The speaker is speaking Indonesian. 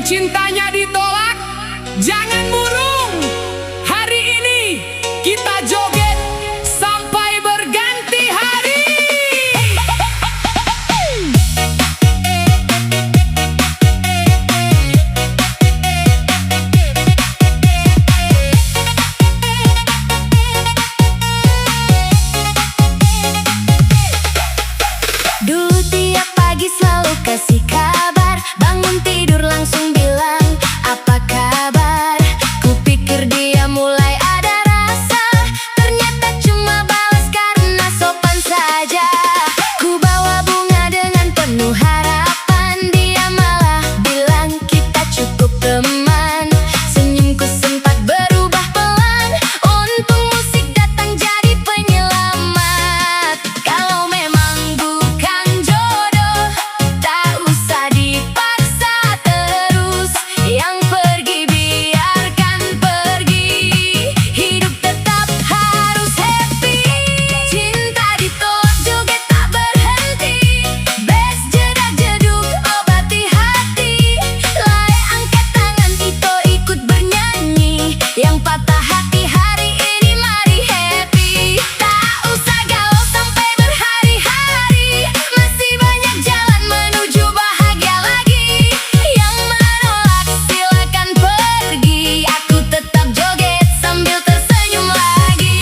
yang cintanya ditolak, jangan murung. Hari ini kita joget sampai berganti hari. Dulu tiap pagi selalu kasih kabar, bangun tidur langsung bilang apa kabar. Kupikir dia mulai ada rasa, ternyata cuma balas karena sopan saja. Ku bawa bunga dengan penuh harapan, dia malah bilang kita cukup teman. Senyumku sempat berubah pelan, untung musik datang jadi penyelamat. Kalau memang bukan jodoh, tak usah dipaksa terus. Yang pergi biarkan pergi, hidup tetap harus happy. Cinta ditolak joget tak berhenti, bes jedak jeduk obati hati. Lae angkat tangan Ito ikut bernyanyi, yang patah hati hari ini mari happy. Tak usah galau sampai berhari-hari, masih banyak jalan menuju bahagia lagi. Yang menolak silakan pergi, aku tetap joget sambil tersenyum lagi.